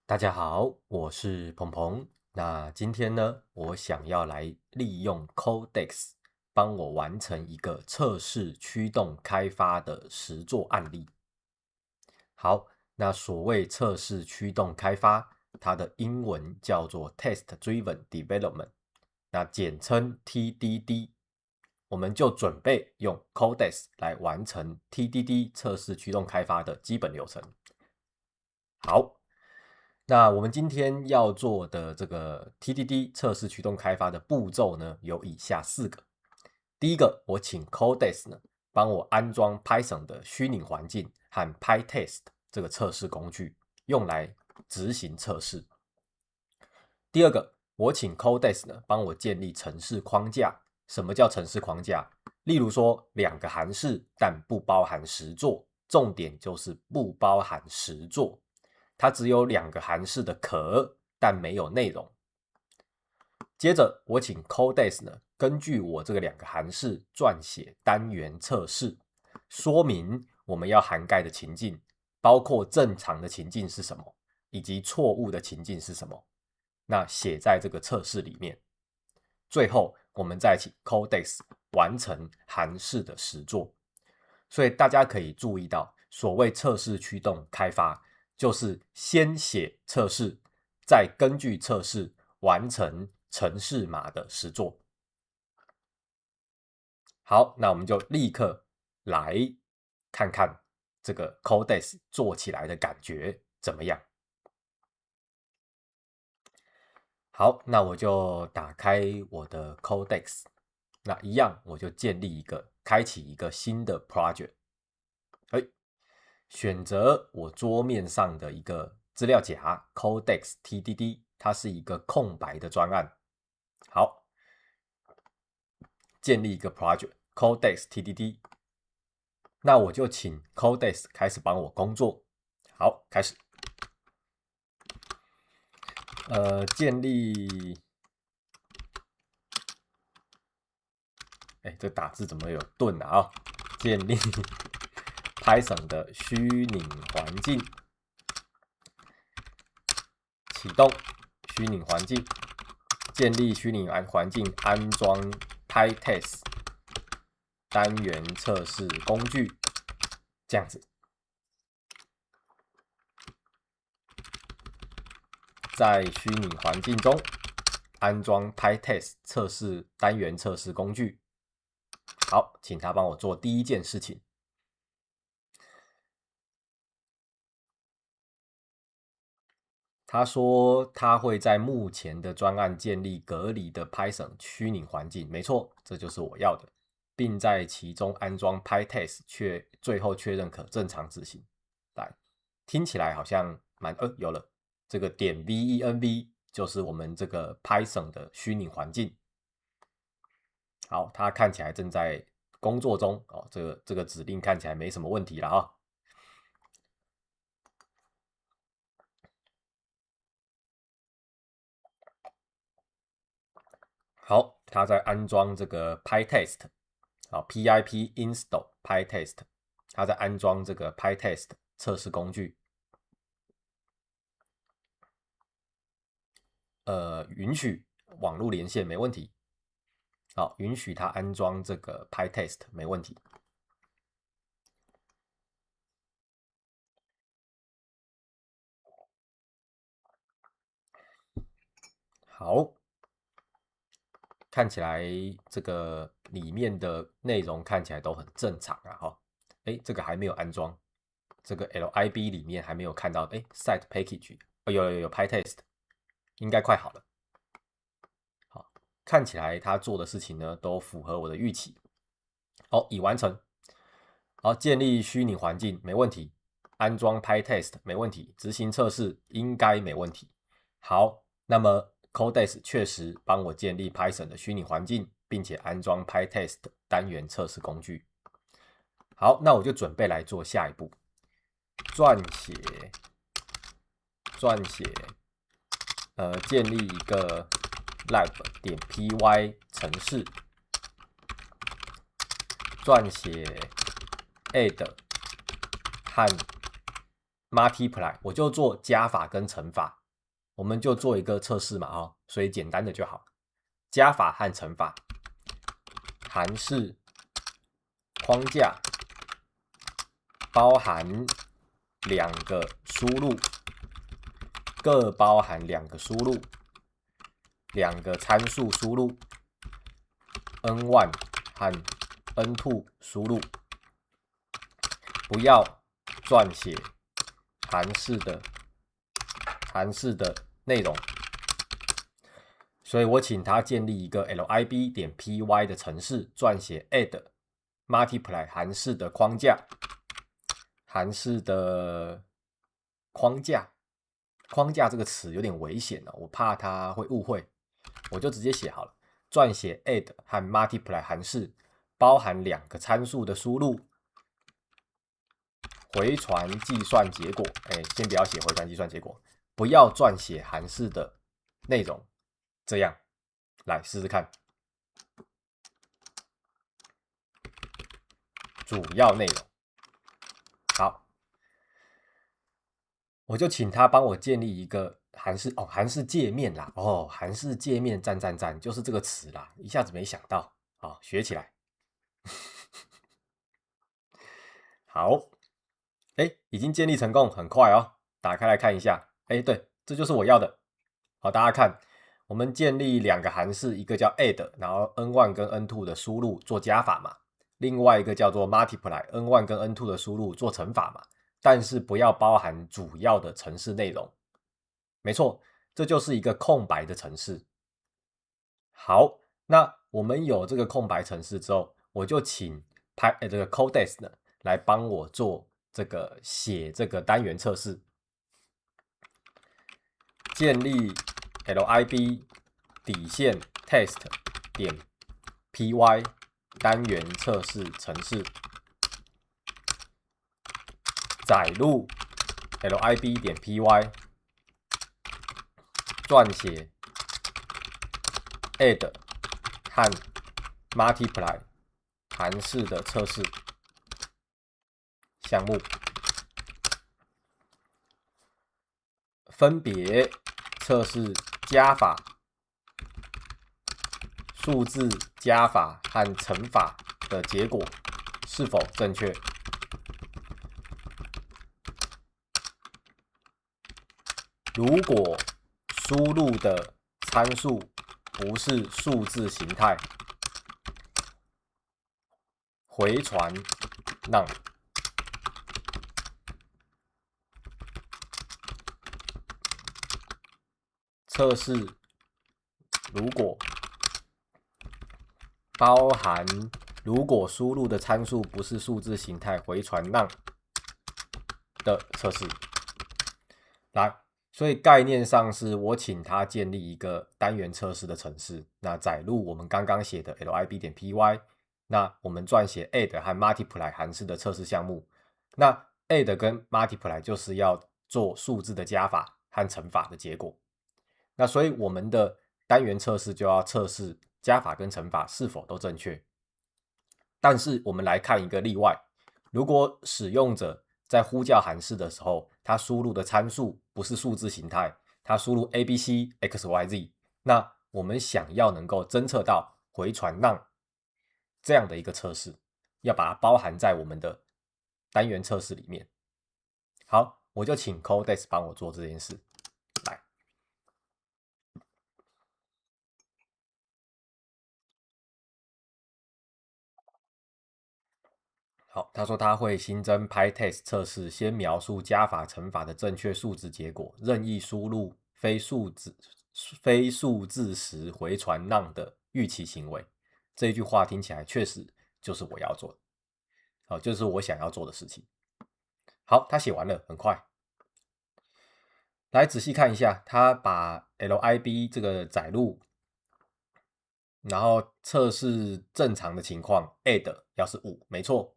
大家好，我是鵬鵬。那今天呢，我想要來利用 Codex 幫我完成一個測試驅動開發的實作案例。好，那所謂測試驅動開發，它的英文叫做 Test Driven Development， 那簡稱 TDD。我們就準備用 Codex 來完成 TDD 測試驅動開發的基本流程。好。那我們今天要做的這個 TDD 測試驅動開發的步驟呢，有以下4個。第一個，我請 Codex 呢幫我安裝 Python 的虛擬環境和 PyTest 這個測試工具，用來執行測試。第二個，我請 Codex 呢幫我建立程式框架。什麼叫程式框架？例如說2個函式，但不包含實作，重點就是不包含實作。它只有2個函式的殼，但沒有內容。接着，我請 Codex 呢，根據我這個2個函式撰寫單元測試，說明我們要涵蓋的情境，包括正常的情境是什麼，以及錯誤的情境是什麼。那寫在這個測試裡面。最後，我們再請 Codex 完成函式的實作。所以大家可以注意到，所謂測試驅動開發，就是先寫測試，再根據測試完成程式碼的實作。好，那我們就立刻來看看這個 Codex 做起來的感覺怎麼樣。好，那我就打開我的 Codex， 那一樣我就開啟一個新的 project。選擇我桌面上的一個資料夾 Codex TDD， 它是一個空白的專案。好，建立一個 project Codex TDD， 那我就請 Codex 開始幫我工作。好，開始。建立，這打字怎麼有頓啊？建立Python 的虛擬環境，啟動虛擬環境，建立虛擬環境，安裝 PyTest 單元測試工具，這樣子。在虛擬環境中安裝 PyTest 測試單元測試工具。好，請他幫我做第一件事情。他說他會在目前的專案建立隔離的 Python 虛擬環境，沒錯，這就是我要的，並在其中安裝 PyTest， 最後確認可正常執行。來，聽起來好像有了，這個點 .venv 就是我們這個 Python 的虛擬環境。好，它看起來正在工作中哦，這個指令看起來沒什麼問題了啊。好，它在安裝這個 PyTest， pip install PyTest， 它在安裝這個 PyTest 測試工具。允許網絡連線沒問題。好，允許它安裝這個 PyTest 沒問題。好。看起來這個裡面的內容看起來都很正常啊，這個還沒有安裝，這個 lib 裡面還沒有看到，site package，有 PyTest， 應該快好了。好，看起來他做的事情呢都符合我的預期。已完成。好，建立虛擬環境沒問題，安裝 PyTest 沒問題，執行測試應該沒問題。好，那麼Codex 確實幫我建立 Python 的虛擬環境，並且安裝 PyTest 單元測試工具。好，那我就準備來做下一步，撰寫，建立一個 lab.py 程式，撰寫 add 和 multiply， 我就做加法跟乘法，我們就做一個測試嘛，所以簡單的就好。加法和乘法，函式框架包含兩個輸入，各包含兩個輸入，兩個參數輸入 n1 和 n2 輸入，不要撰寫函式的內容。所以我請他建立一個 lib.py 的程式，撰寫 add multiply 函式的框架。框架這個詞有點危險，我怕他會誤會，我就直接寫好了。撰寫 add 和 multiply 函式，包含兩個參數的輸入，回傳計算結果。先不要寫回傳計算結果，不要撰寫函式的內容。這樣，來試試看。主要內容，好，我就請他幫我建立一個函式界面啦。函式界面，讚，就是這個詞啦，一下子沒想到，好，學起來。好，已經建立成功，很快哦。打開來看一下，對，這就是我要的。好，大家看。我們建立兩個函式，一個叫 add， 然後 n1 跟 n2 的輸入做加法嘛，另外一個叫做 multiply，n1 跟 n2 的輸入做乘法嘛，但是不要包含主要的程式內容。沒錯，這就是一個空白的程式。好，那我們有這個空白程式之後，我就請這個 Codex 呢來幫我做寫這個單元測試，建立lib.test.py 單元測試程式，載入 lib.py 撰寫 add 和 multiply 函式的測試項目，分別測試加法、數字加法和乘法的結果是否正確。如果輸入的參數不是數字形態，回傳 none。測試如果輸入的參數不是數字形態，回傳 none 的測試。來，所以概念上是我請他建立一個單元測試的程式，那載入我們剛剛寫的 lib.py， 那我們撰寫 add 和 multiply 函式的測試項目。那 add 跟 multiply 就是要做數字的加法和乘法的結果。那所以我們的單元測試就要測試加法跟乘法是否都正確。但是我們來看一個例外，如果使用者在呼叫函式的時候，他輸入的參數不是數字形態，他輸入 abc、xyz， 那我們想要能夠偵測到回傳 none 這樣的一個測試，要把它包含在我們的單元測試裡面。好，我就請 Codex 幫我做這件事。來，好，他說他會新增 PyTest 測試，先描述加法乘法的正確數值結果，任意輸入非數字時回傳 none 的預期行為。這一句話聽起來確實就是我要做的，好，就是我想要做的事情。好，他寫完了，很快。來仔細看一下，他把 lib 這個載入，然後測試正常的情況 add 要是5，沒錯。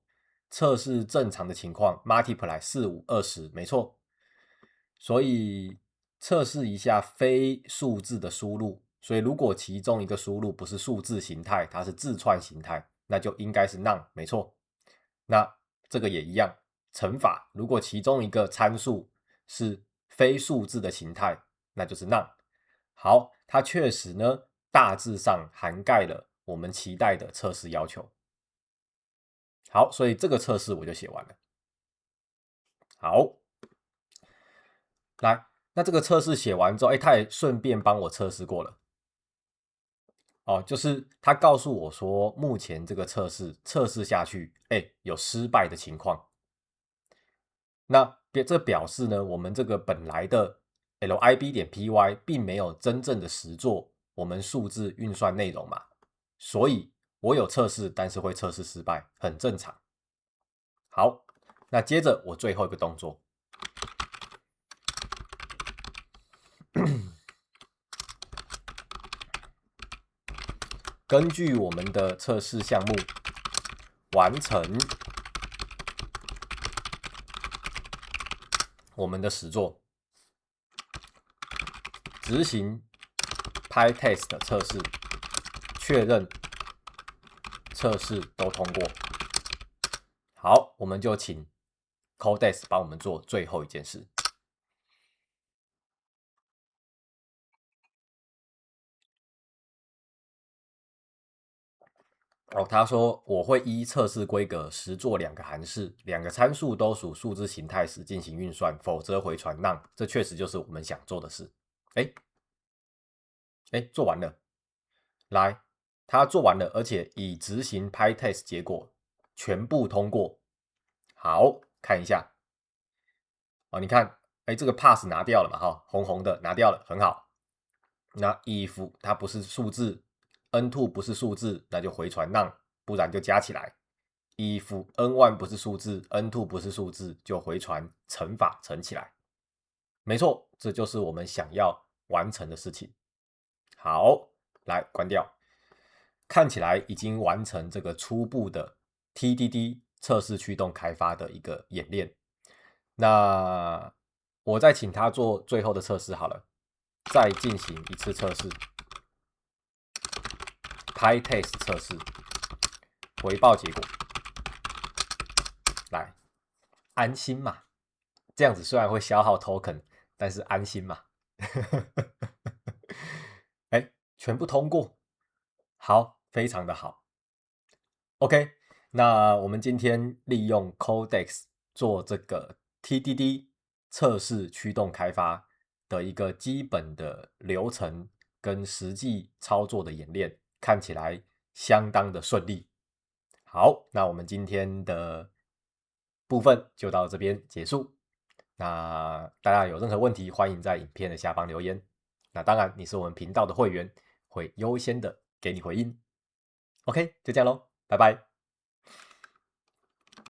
測試正常的情況 multiply 4、5、20，沒錯。所以測試一下非數字的輸入，所以如果其中一個輸入不是數字形態，它是字串形態，那就應該是 none，沒錯。那這個也一樣，乘法，如果其中一個參數是非數字的形態，那就是 none。好，它確實呢，大致上涵蓋了我們期待的測試要求。好，所以這個測試我就寫完了。好，來，那這個測試寫完之後，他也順便幫我測試過了。哦，就是他告訴我說，目前這個測試下去，有失敗的情況。那這表示呢，我們這個本來的 lib.py 並沒有真正的實作我們數字運算內容嘛，所以我有測試，但是會測試失敗，很正常。好，那接着我最後一個動作。根據我們的測試項目，完成我們的實作，執行 PyTest 的測試，確認測試都通過。好，我們就請 Codex 幫我們做最後一件事。他說我會依測試規格實作2個函式，2個參數都屬數字形態時進行運算，否則回傳 none。這確實就是我們想做的事。做完了。來，他做完了，而且已執行 PyTest 結果全部通過。好，看一下。你看，這個 pass 拿掉了嘛，紅紅的拿掉了，很好。那 if 它不是數字，n2 不是數字，那就回傳 none， 不然就加起來。if n1 不是數字， n2 不是數字，就回傳乘法乘起來。沒錯，這就是我們想要完成的事情。好，來關掉。看起來已經完成這個初步的 TDD 測試驅動開發的一個演練。那我再請他做最後的測試好了，再進行一次測試。PyTest 測試，回報結果。來，安心嘛。這樣子雖然會消耗 token， 但是安心嘛。全部通過。好，非常的好。OK， 那我們今天利用 Codex 做這個 TDD 測試驅動開發的一個基本的流程跟實際操作的演練，看起來相當的順利。好，那我們今天的部分就到這邊結束。那大家有任何問題，歡迎在影片的下方留言。那當然，你是我們頻道的會員，會優先的給你回應。OK，就這樣咯，拜拜。